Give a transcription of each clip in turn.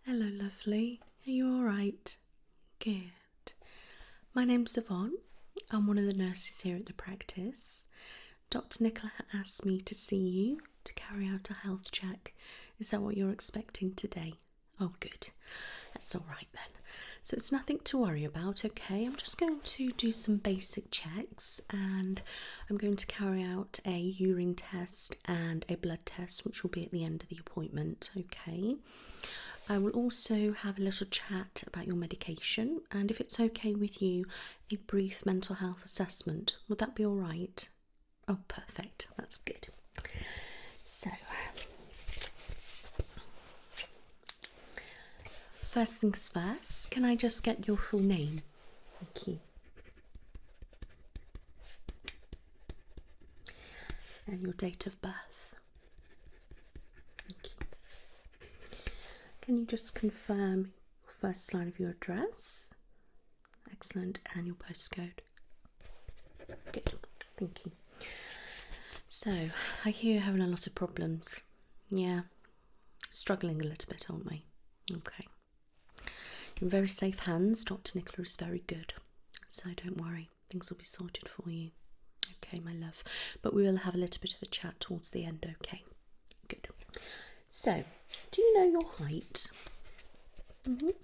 Hello, lovely. Are you alright? Good. My name's Yvonne. I'm one of the nurses here at the practice. Doctor Nicola asked me to see you to carry out a health check. Is that what you're expecting today? Oh, good. That's alright then. So it's nothing to worry about, okay? I'm just going to do some basic checks and I'm going to carry out a urine test and a blood test, which will be at the end of the appointment, okay? I will also have a little chat about your medication and, if it's okay with you, a brief mental health assessment. Would that be all right? Oh, perfect. That's good. So, first things first, can I just get your full name? Thank you. And your date of birth. Thank you. Can you just confirm your first line of your address? Excellent. And your postcode? Good. Thank you. So, I hear you're having a lot of problems. Yeah. Struggling a little bit, aren't we? Okay. You're in very safe hands. Doctor Nicola is very good. So don't worry. Things will be sorted for you. Okay, my love. But we will have a little bit of a chat towards the end, okay? Good. So, do you know your height? Good.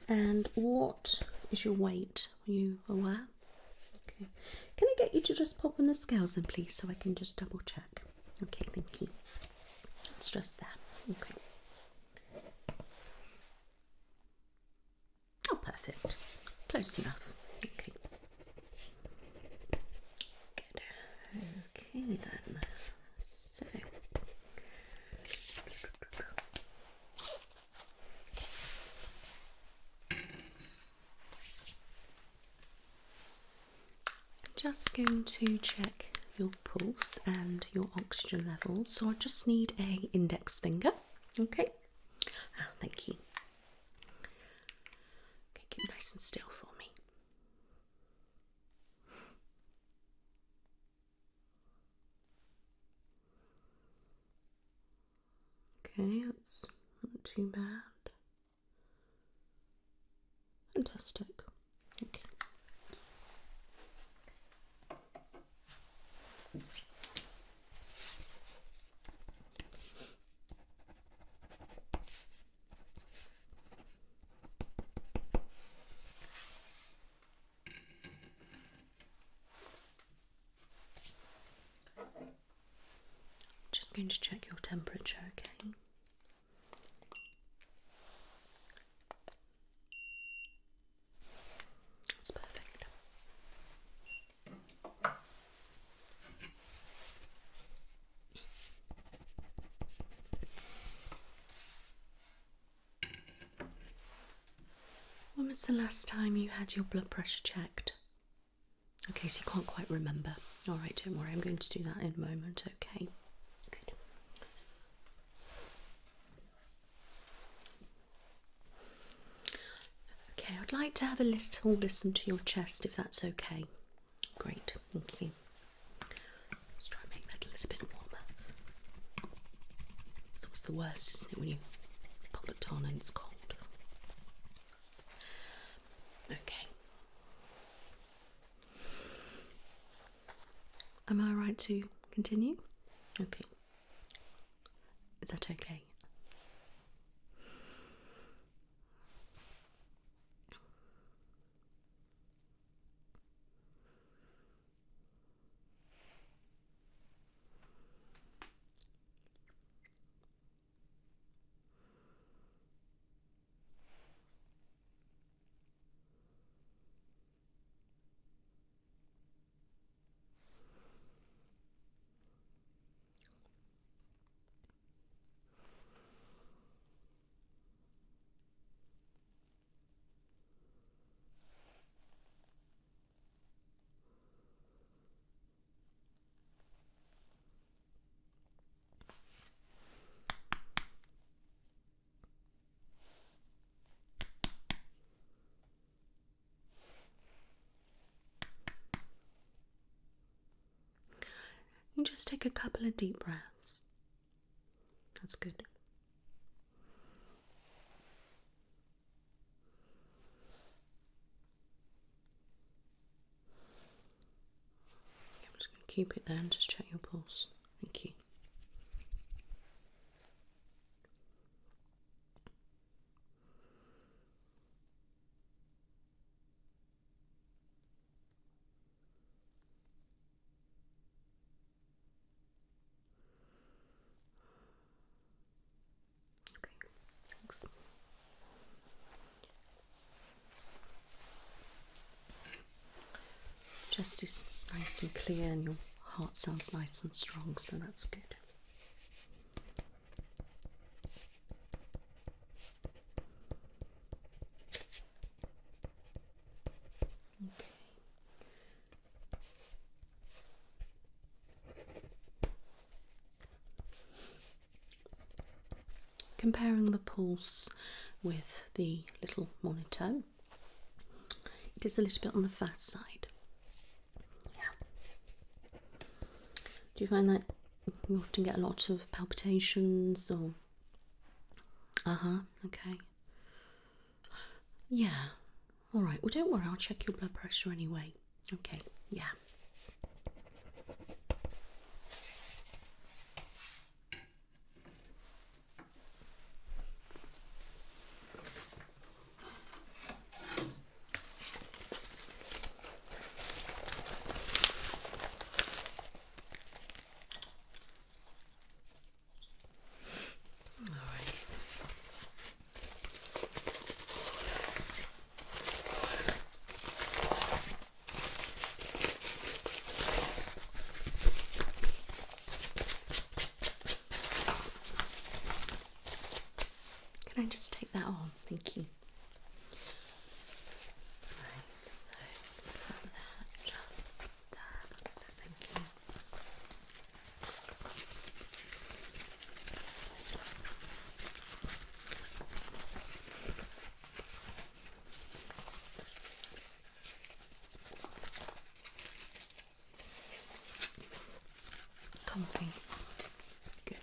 And what is your weight? Are you aware? Okay. Can I get you to just pop on the scales then, please, so I can just double check? Okay, thank you. It's just there. Okay. Oh, perfect. Close enough. Okay. Good. Okay then. So. Just going to check your pulse and your oxygen levels. So I just need a index finger. Okay. Ah, thank you. Okay, keep nice and still for me. Okay, that's not too bad. Fantastic. Okay. Just going to check your temperature, okay? That's perfect. When was the last time you had your blood pressure checked? Okay, so you can't quite remember. Alright, don't worry, I'm going to do that in a moment, okay? Good. Okay, I'd like to have a little listen to your chest, if that's okay. Great, thank you. Let's try and make that a little bit warmer. It's always the worst, isn't it, when you pop it on and it's cold. Okay. Am I right to continue? Okay. Is that okay? just take a couple of deep breaths? That's good. I'm just going to keep it there and just check your pulse. Thank you. Okay, thanks. Chest is nice and clear and your heart sounds nice and strong, so that's good. Okay. Comparing the pulse with the little monitor, it is a little bit on the fast side. Yeah. Do you find that you often get a lot of palpitations or? Okay. Yeah. All right. Well, don't worry. I'll check your blood pressure anyway. Okay. Yeah. Can I just take that on? Thank you. Right, so put that just there. That's it, thank you. Comfy. Good.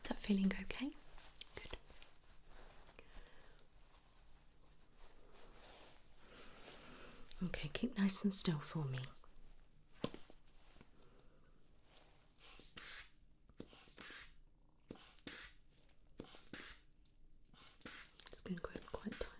Is that feeling okay? Good. Okay, keep nice and still for me. It's going to go quite tight.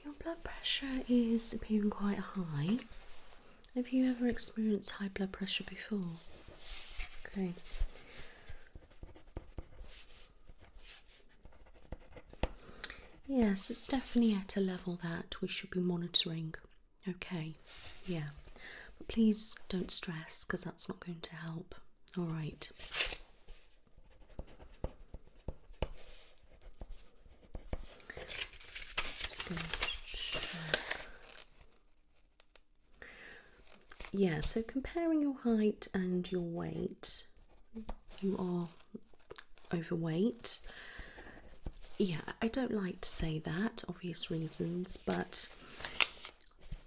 Your blood pressure is appearing quite high. Have you ever experienced high blood pressure before? Okay. Yes, it's definitely at a level that we should be monitoring. Okay, yeah. But please don't stress because that's not going to help. All right. Just going to check. Yeah, so comparing your height and your weight, you are overweight. Yeah, I don't like to say that, obvious reasons, but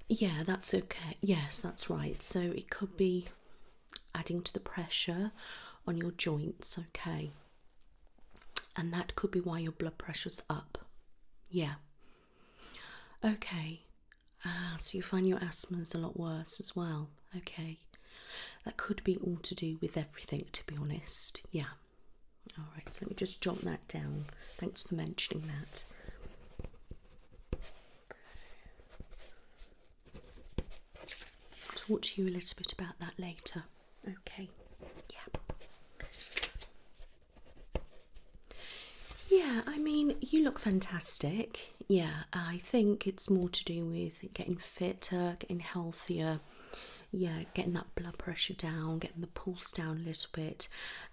Yeah, that's okay. Yes, that's right. So it could be adding to the pressure on your joints, okay? And that could be why your blood pressure's up. Yeah. Okay. So you find your asthma is a lot worse as well. Okay. That could be all to do with everything, to be honest. Yeah. All right, so let me just jot that down. Thanks for mentioning that. I'll talk to you a little bit about that later. Okay. Yeah. Yeah, I mean, you look fantastic. Yeah, I think it's more to do with getting fitter, getting healthier. Yeah, getting that blood pressure down, getting the pulse down a little bit,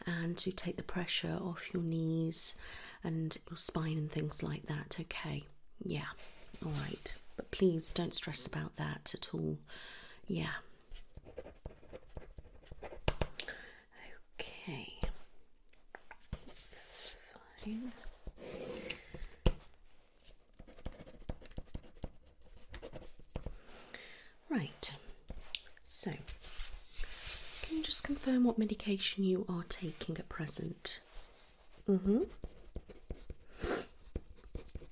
and to take the pressure off your knees and your spine and things like that. Okay, yeah, all right. But please don't stress about that at all. Yeah. Okay. That's fine. Right. So, can you just confirm what medication you are taking at present? Mm-hmm.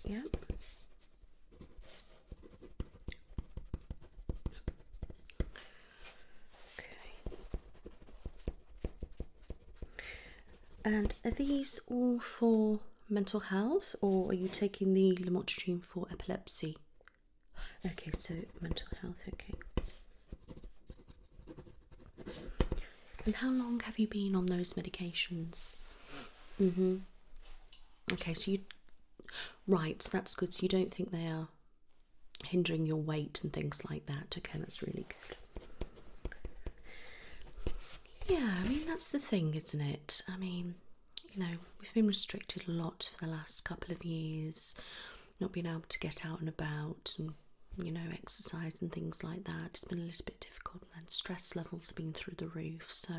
Yep. Okay. And are these all for mental health, or are you taking the lamotrigine for epilepsy? Okay, so mental health, okay. And how long have you been on those medications? Mm-hmm. Okay, so you... Right, so that's good. So you don't think they are hindering your weight and things like that. Okay, that's really good. Yeah, I mean, that's the thing, isn't it? I mean, you know, we've been restricted a lot for the last couple of years, not being able to get out and about and, you know, exercise and things like that. It's been a little bit difficult, and then stress levels have been through the roof, so,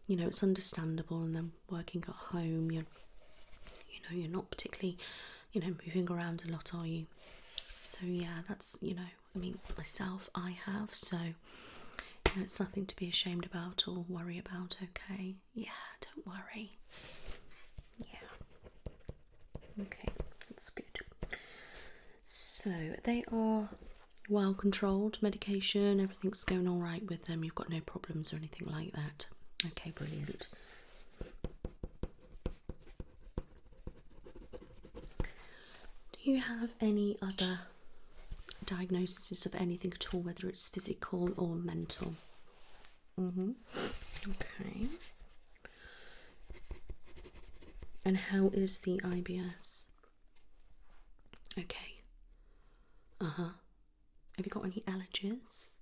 you know, it's understandable. And then working at home, you're not particularly, moving around a lot, are you? So yeah, that's, I mean, myself, I have, so, it's nothing to be ashamed about or worry about, okay? Yeah, don't worry. Yeah. Okay, that's good. So, they are well controlled medication, everything's going all right with them, you've got no problems or anything like that. Okay, brilliant. Do you have any other diagnoses of anything at all, whether it's physical or mental? Okay. And how is the IBS? Okay. Have you got any allergies?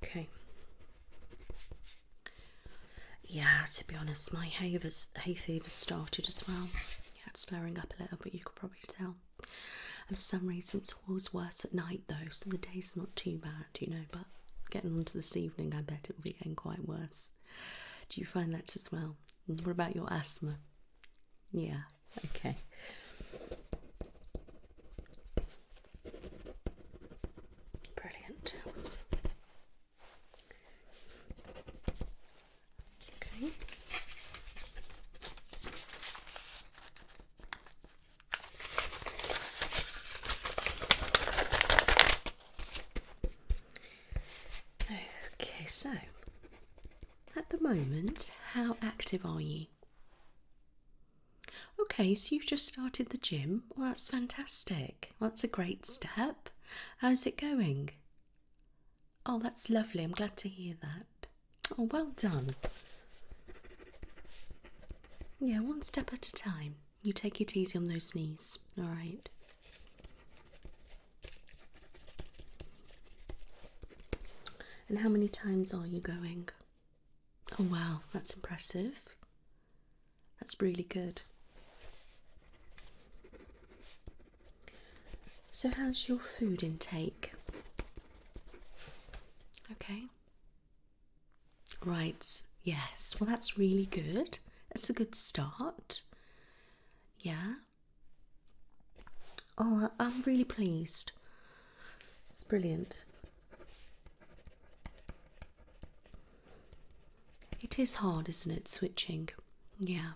Okay. Yeah, to be honest, my hay fever started as well. Yeah, it's flaring up a little, but you could probably tell. And for some reason, it's always worse at night though, so the day's not too bad, but getting on to this evening, I bet it will be getting quite worse. Do you find that as well? What about your asthma? Yeah, okay. Brilliant. Okay. Okay, so at the moment, how active are you? Okay, so you've just started the gym. Well, that's fantastic. Well, that's a great step. How's it going? Oh, that's lovely. I'm glad to hear that. Oh, well done. Yeah, one step at a time. You take it easy on those knees, all right? And how many times are you going? Oh, wow, that's impressive. That's really good. So how's your food intake? Okay. Right, yes. Well, that's really good. That's a good start. Yeah. Oh, I'm really pleased. brilliant. It is hard, isn't it, switching? Yeah,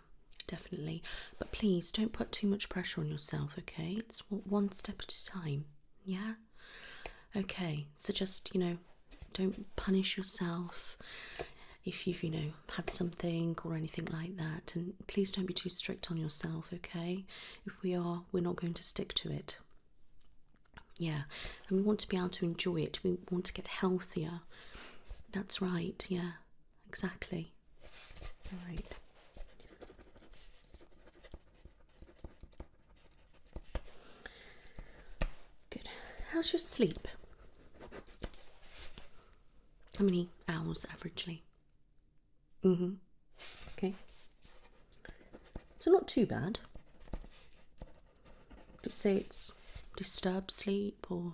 definitely. But please don't put too much pressure on yourself, okay? It's one step at a time, yeah? Okay, so just, don't punish yourself if you've, had something or anything like that. And please don't be too strict on yourself, okay? If we are, we're not going to stick to it. Yeah, and we want to be able to enjoy it. We want to get healthier. That's right, yeah, exactly. All right. Good. How's your sleep? How many hours averagely? Okay. So not too bad. Do you say it's disturbed sleep or?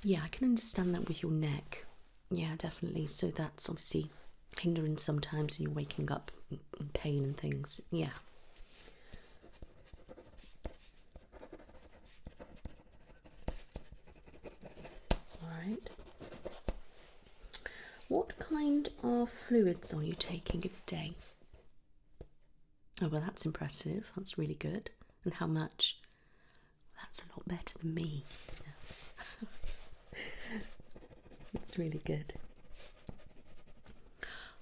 Yeah, I can understand that with your neck. Yeah, definitely. So that's obviously hindering sometimes when you're waking up in pain and things. Yeah. Alright. What kind of fluids are you taking a day? Oh, well, that's impressive. That's really good. And how much? That's a lot better than me. Yes. That's really good.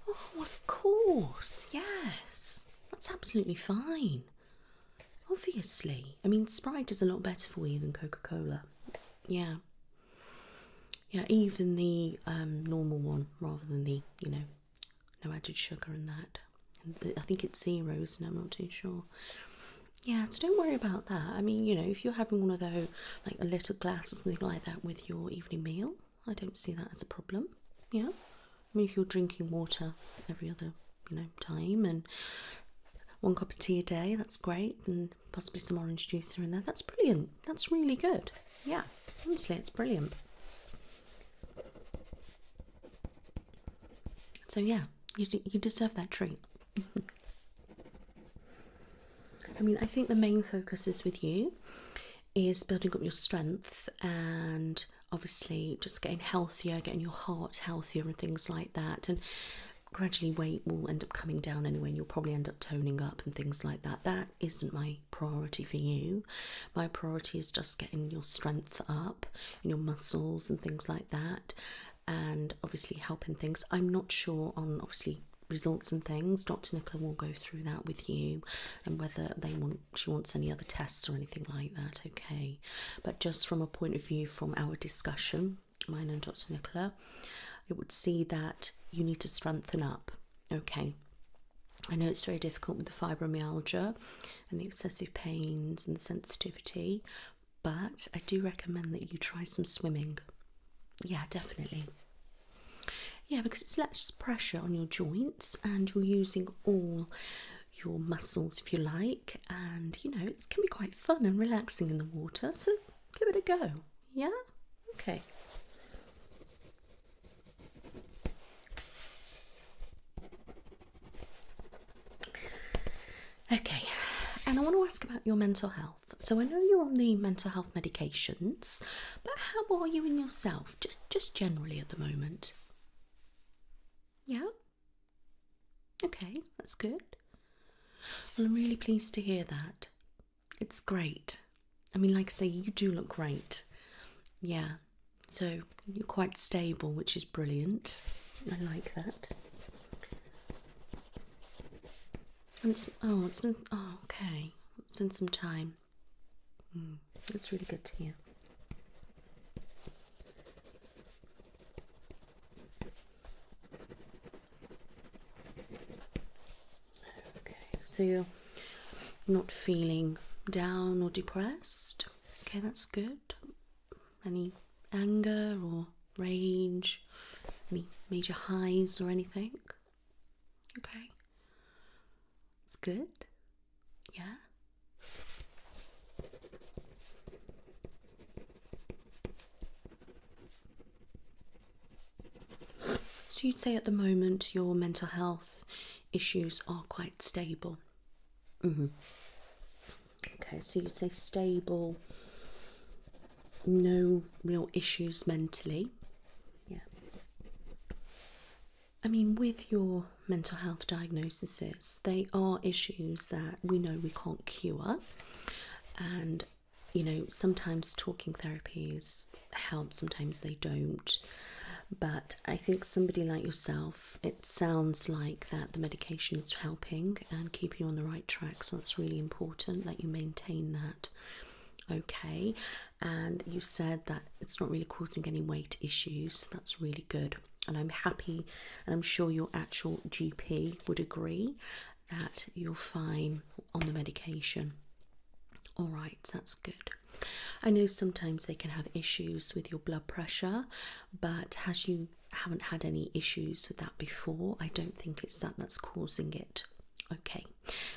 Oh, of course. Yes. That's absolutely fine. Obviously. I mean, Sprite is a lot better for you than Coca-Cola. Yeah. Yeah, even the normal one rather than the, no added sugar and that. I think it's zeros and I'm not too sure. Yeah, so don't worry about that. I mean, if you're having one of those, like a little glass or something like that with your evening meal, I don't see that as a problem. Yeah. I mean, if you're drinking water every other, time and 1 cup of tea a day, that's great, and possibly some orange juice here and there. That's brilliant. That's really good. Yeah, honestly, it's brilliant. So yeah, you deserve that treat. I mean, I think the main focus is with you is building up your strength and obviously just getting healthier, getting your heart healthier and things like that. And gradually weight will end up coming down anyway and you'll probably end up toning up and things like that. That isn't my priority for you. My priority is just getting your strength up and your muscles and things like that, and obviously helping things. I'm not sure on obviously results and things. Dr. Nicola will go through that with you and whether she wants any other tests or anything like that, okay? But just from a point of view from our discussion, mine and Dr. Nicola, it would see that you need to strengthen up, okay? I know it's very difficult with the fibromyalgia and the excessive pains and the sensitivity, but I do recommend that you try some swimming. Yeah, definitely. Yeah, because it's less pressure on your joints and you're using all your muscles, if you like, and it can be quite fun and relaxing in the water, so give it a go. Yeah? Okay. Okay, and I want to ask about your mental health. So I know you're on the mental health medications, but how are you in yourself, just generally at the moment? Yeah? Okay, that's good. Well, I'm really pleased to hear that. It's great. I mean, like I say, you do look great. Yeah, so you're quite stable, which is brilliant. I like that. And okay. It's been some time. That's really good to hear. Okay, so you're not feeling down or depressed. Okay, that's good. Any anger or rage? Any major highs or anything? Okay. It's good. Yeah. So you'd say at the moment your mental health issues are quite stable. Okay, so you'd say stable no real issues mentally. Yeah. I mean, with your mental health diagnoses, they are issues that we know we can't cure. And, you know, sometimes talking therapies help, sometimes they don't. But I think somebody like yourself, it sounds like that the medication is helping and keeping you on the right track. So it's really important that you maintain that. Okay, and you said that it's not really causing any weight issues. That's really good, and I'm happy, and I'm sure your actual GP would agree that you're fine on the medication. All right, that's good. I know sometimes they can have issues with your blood pressure, but as you haven't had any issues with that before, I don't think it's that's causing it. Okay,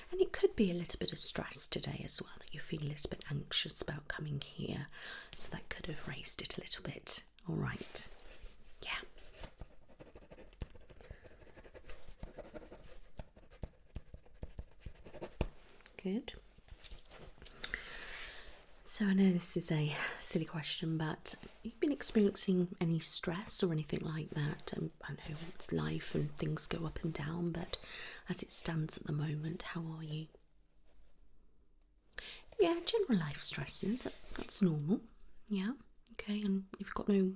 and it could be a little bit of stress today as well, that you feel a little bit anxious about coming here, so that could have raised it a little bit. All right, yeah. Good. So I know this is a silly question, but have you been experiencing any stress or anything like that? I know it's life and things go up and down, but as it stands at the moment, how are you? Yeah, general life stresses, that's normal. Yeah, okay, and if you've got no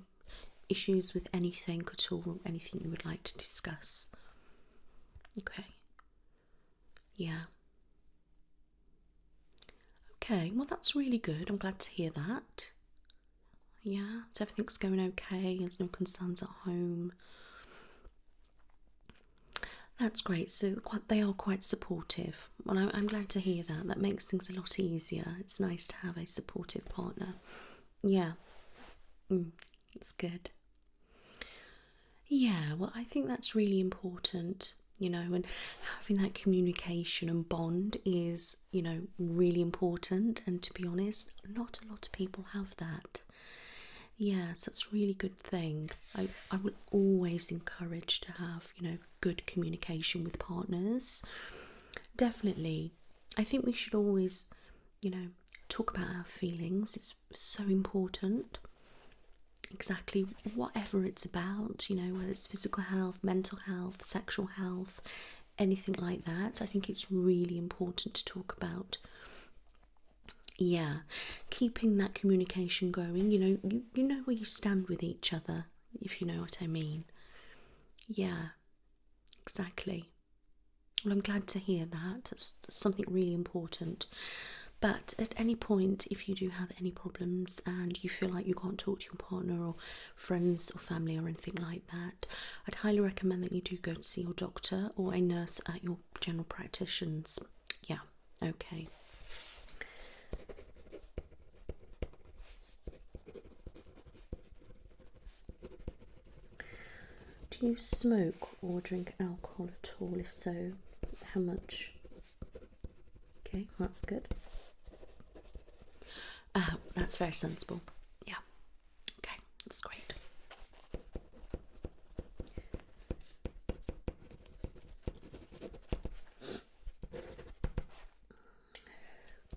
issues with anything at all, anything you would like to discuss? Okay. Yeah. Okay, well that's really good. I'm glad to hear that. Yeah, so everything's going okay, there's no concerns at home. That's great, so they are quite supportive. Well, I'm glad to hear that. That makes things a lot easier. It's nice to have a supportive partner. Yeah, that's good. Yeah, well, I think that's really important, you know, and having that communication and bond is, you know, really important. And to be honest, not a lot of people have that. Yes, that's a really good thing. I will always encourage to have, you know, good communication with partners. Definitely. I think we should always, you know, talk about our feelings. It's so important. Exactly, whatever it's about, you know, whether it's physical health, mental health, sexual health, anything like that. I think it's really important to talk about. Yeah, keeping that communication going, you know, you know where you stand with each other, if you know what I mean. Yeah, exactly. Well, I'm glad to hear that. That's something really important. But at any point, if you do have any problems and you feel like you can't talk to your partner or friends or family or anything like that, I'd highly recommend that you do go to see your doctor or a nurse at your general practitioners. Yeah, okay. Do you smoke or drink alcohol at all? If so, how much? Okay, that's good. That's very sensible. Yeah. Okay, that's great.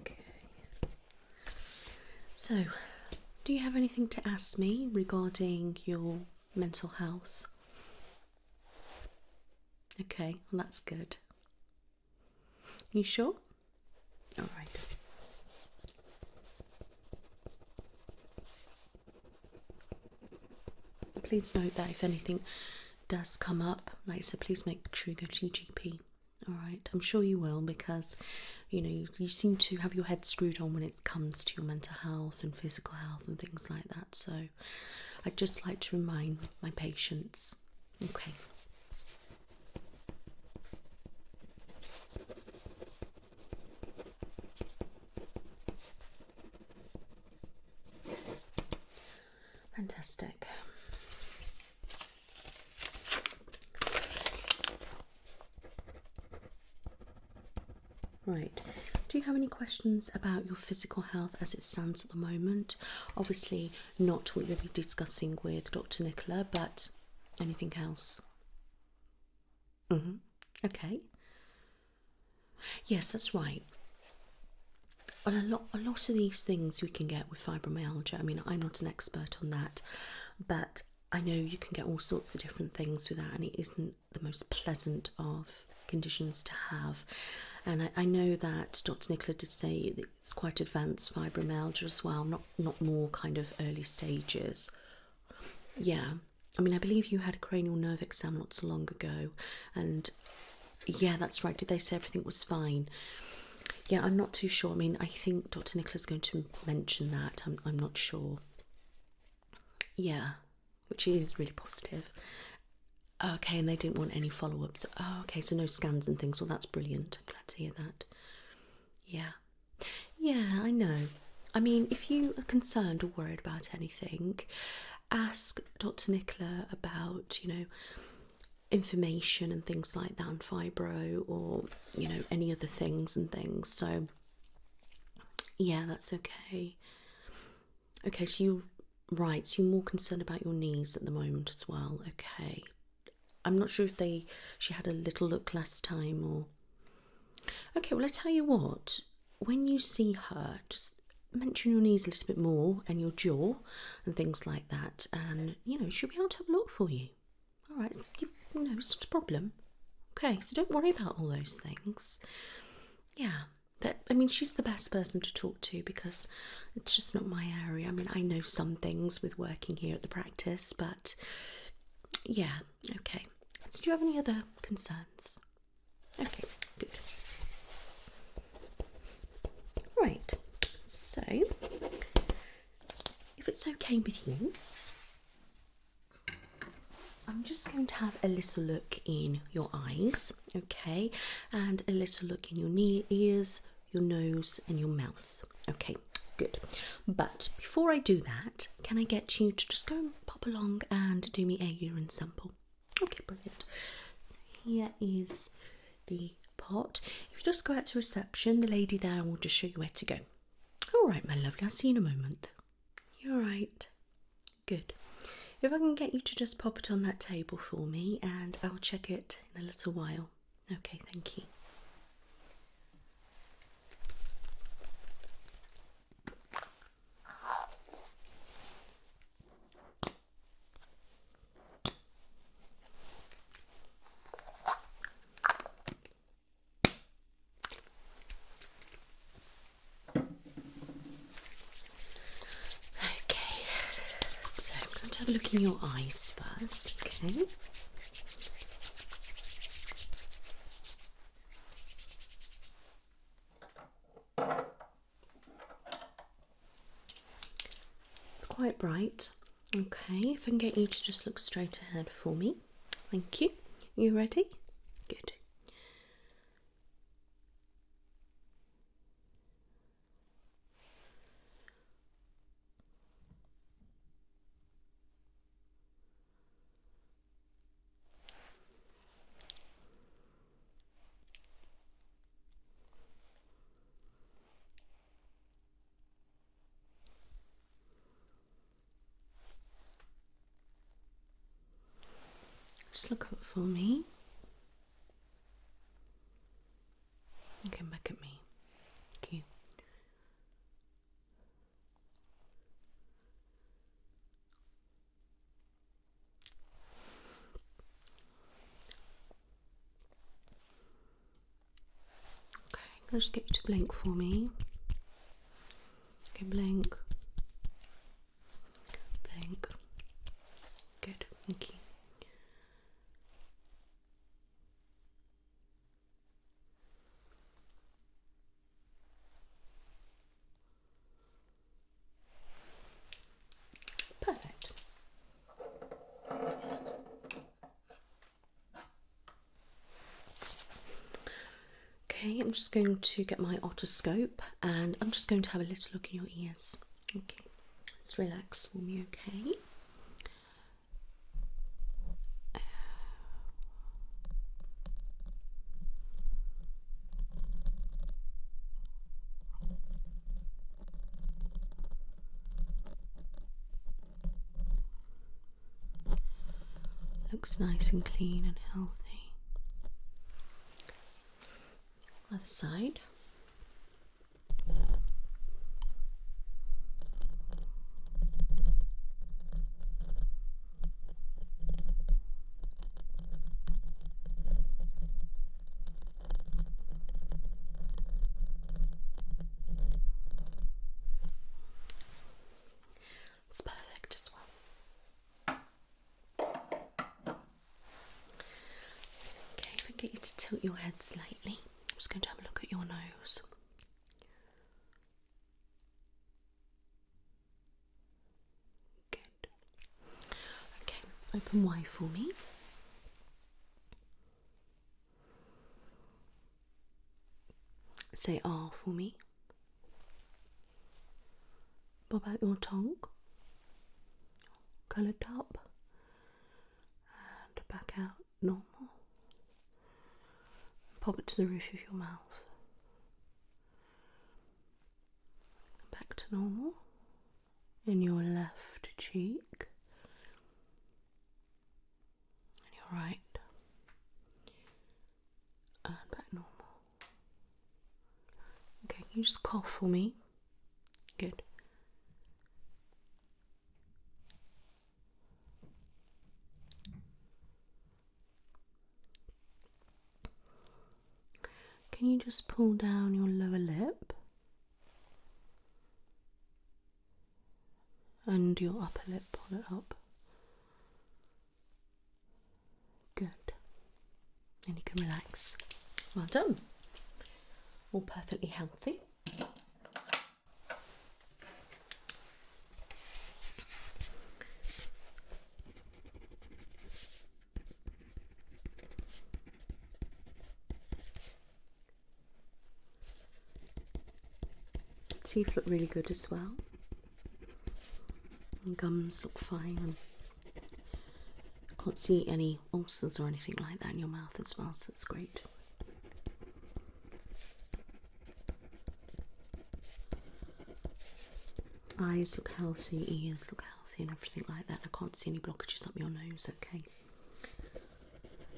Okay. So, do you have anything to ask me regarding your mental health? Okay, well, that's good. You sure? All right. Please note that if anything does come up, like I said, please make sure you go to your GP. All right, I'm sure you will, because you know you seem to have your head screwed on when it comes to your mental health and physical health and things like that. So I'd just like to remind my patients. Okay. Fantastic. Right. Do you have any questions about your physical health as it stands at the moment? Obviously, not what you'll be discussing with Doctor Nicola, but anything else? Okay. Yes, that's right. a lot of these things we can get with fibromyalgia. I mean, I'm not an expert on that, but I know you can get all sorts of different things with that, and it isn't the most pleasant of conditions to have. And I know that Dr. Nicola did say that it's quite advanced fibromyalgia as well, not more kind of early stages. Yeah, I mean, I believe you had a cranial nerve exam not so long ago, and yeah, that's right. Did they say everything was fine? Yeah, I'm not too sure. I mean, I think Dr. Nicola's going to mention that. I'm not sure. Yeah, which is really positive. Okay, and they didn't want any follow-ups. Oh, okay, so no scans and things. Well, that's brilliant. I'm glad to hear that. Yeah. Yeah, I know. I mean, if you are concerned or worried about anything, ask Dr. Nicola about, information and things like that on fibro, or, any other things and things. So, yeah, that's okay. Okay, so so you're more concerned about your knees at the moment as well. Okay. I'm not sure if she had a little look last time or. Okay, well, I tell you what, when you see her, just mention your knees a little bit more and your jaw and things like that, and she'll be able to have a look for you. All right, it's not a problem. Okay, so don't worry about all those things. Yeah, she's the best person to talk to because it's just not my area. I mean, I know some things with working here at the practice, but yeah, okay. So do you have any other concerns? Okay, good. Right, so if it's okay with you, I'm just going to have a little look in your eyes, okay, and a little look in your ears, your nose and your mouth. Okay, good. But before I do that, can I get you to just go and pop along and do me a urine sample? Okay, brilliant. Here is the pot. If you just go out to reception, the lady there will just show you where to go. All right, my lovely, I'll see you in a moment. You're all right. Good. If I can get you to just pop it on that table for me, and I'll check it in a little while. Okay, thank you. Have a look in your eyes first, okay? It's quite bright. Okay, if I can get you to just look straight ahead for me. Thank you. You ready? Good. Just look up for me. And come back at me. Thank you. Okay, I'll just get you to blink for me. Okay, blink. Blink. Good, thank you. Perfect. Okay, I'm just going to get my otoscope and I'm just going to have a little look in your ears. Okay, let's relax for me, okay? Looks nice and clean and healthy. Other side. get you to tilt your head slightly. I'm just going to have a look at your nose. Good. Okay, open wide for me. Say R for me. Bob out your tongue. Colour up. And back out normal. Pop it to the roof of your mouth. Back to normal. In your left cheek. And your right. And back normal. Okay, can you just cough for me? Good. Can you just pull down your lower lip and your upper lip, pull it up. Good. And you can relax. Well done. All perfectly healthy. Teeth look really good as well. And gums look fine. Can't see any ulcers or anything like that in your mouth as well, so it's great. Eyes look healthy, ears look healthy and everything like that. I can't see any blockages up your nose, okay.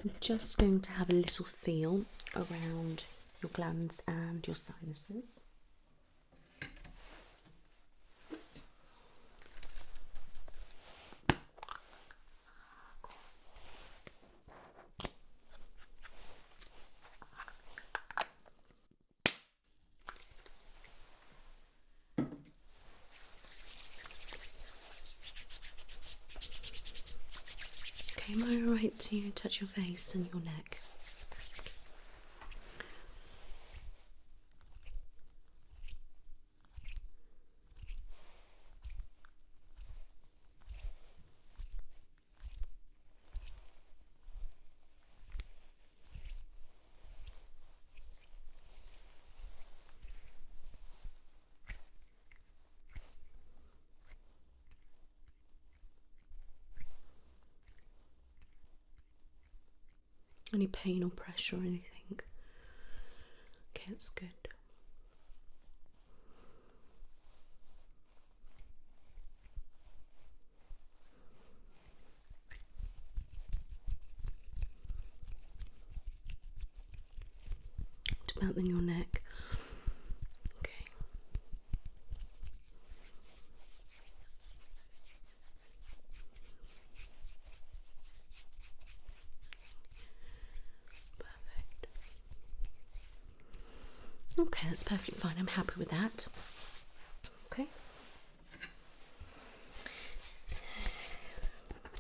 I'm just going to have a little feel around your glands and your sinuses. Okay, am I alright to touch your face and your neck? Any pain or pressure or anything? Okay, that's good. What about then your neck? Okay. Okay, that's perfectly fine. I'm happy with that. Okay.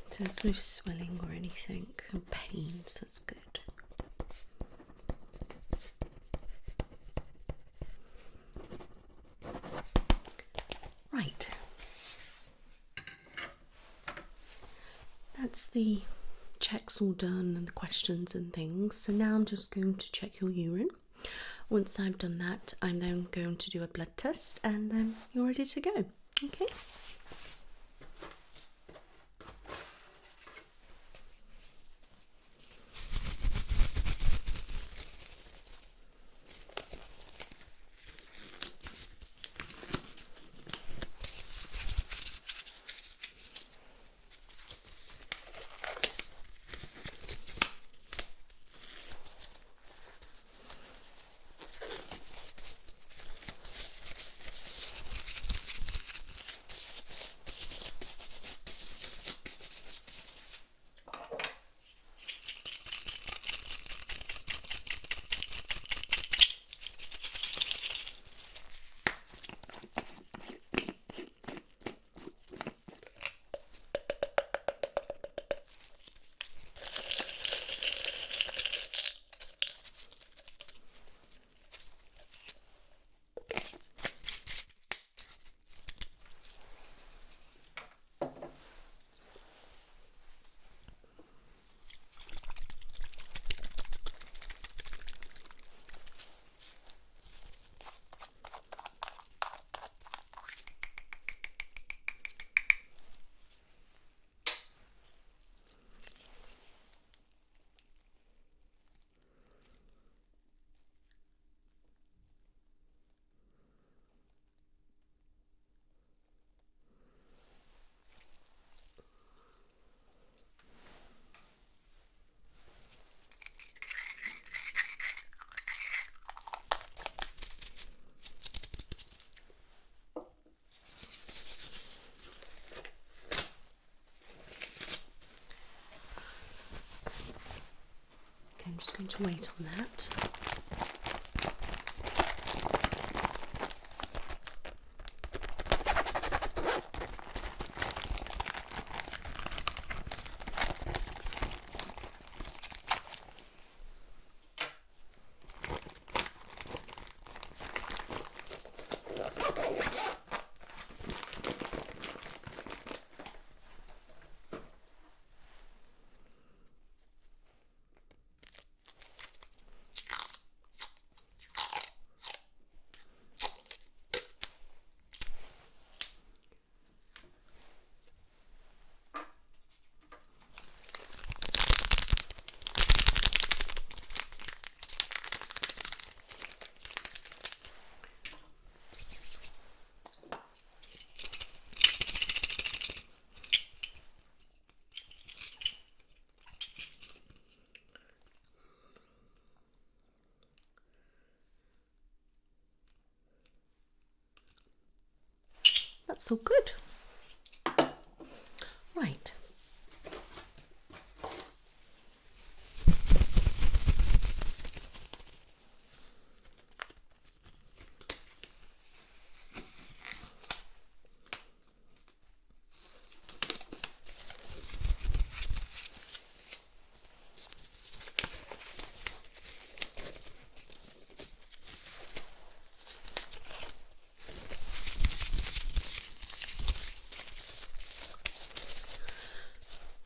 So there's no swelling or anything, or pain, so that's good. Right. That's the checks all done and the questions and things. So now I'm just going to check your urine. Once I've done that, I'm then going to do a blood test and then you're ready to go. Okay. weight on that. That's all good. Right.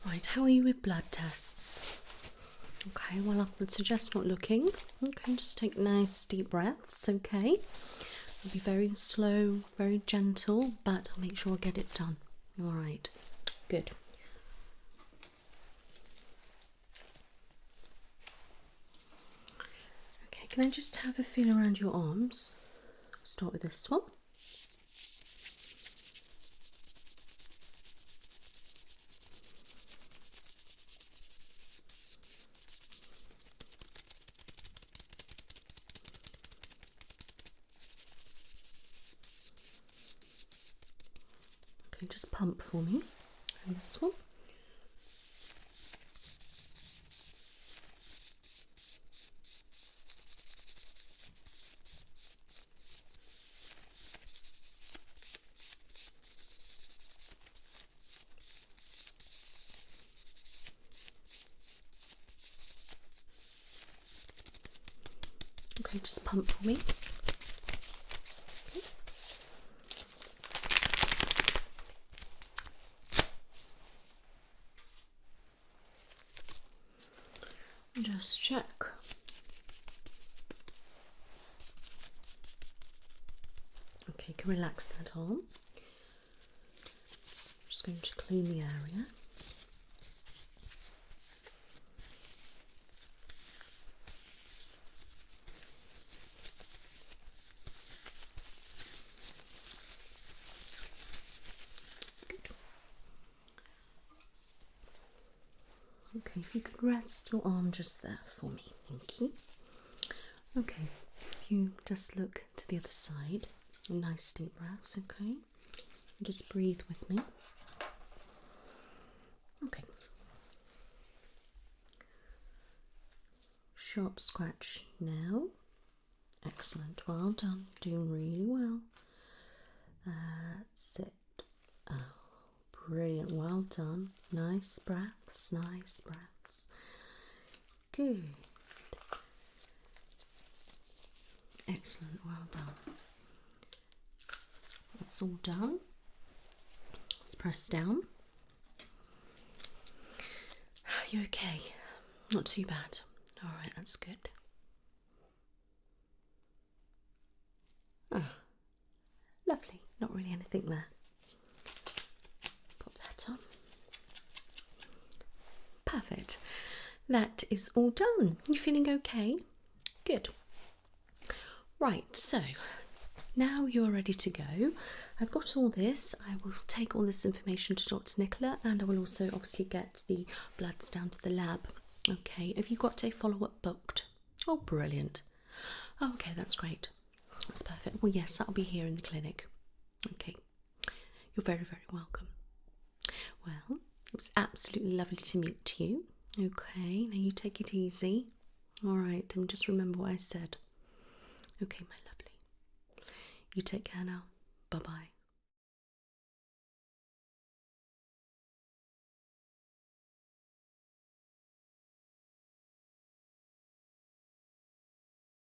Right, how are you with blood tests? Okay, well, I would suggest not looking. Okay, just take nice deep breaths, okay? It'll be very slow, very gentle, but I'll make sure I get it done. All right, good. Okay, can I just have a feel around your arms? Start with this one. Okay, just pump for me. And this one. Okay, just pump for me. Just check. Okay, you can relax that arm. Just going to clean the area. Okay, if you could rest your arm just there for me, thank you. Okay, if you just look to the other side, nice deep breaths, okay? Just breathe with me. Okay. Sharp scratch now. Excellent, well done, doing really well. That's it. Oh, brilliant, well done. Nice breaths, nice breaths. Good. Excellent, well done. That's all done. Let's press down. You okay? Not too bad. All right, that's good. Ah, lovely. Not really anything there. Pop that on. Perfect. That is all done. You feeling okay? Good. Right, so now you're ready to go. I've got all this. I will take all this information to Doctor Nicola, and I will also obviously get the bloods down to the lab. Okay, have you got a follow-up booked? Oh, brilliant. Oh, okay, that's great. That's perfect. Well, yes, that'll be here in the clinic. Okay, you're very, very welcome. Well, it was absolutely lovely to meet you. Okay, now you take it easy. Alright, and just remember what I said. Okay, my lovely. You take care now. Bye bye.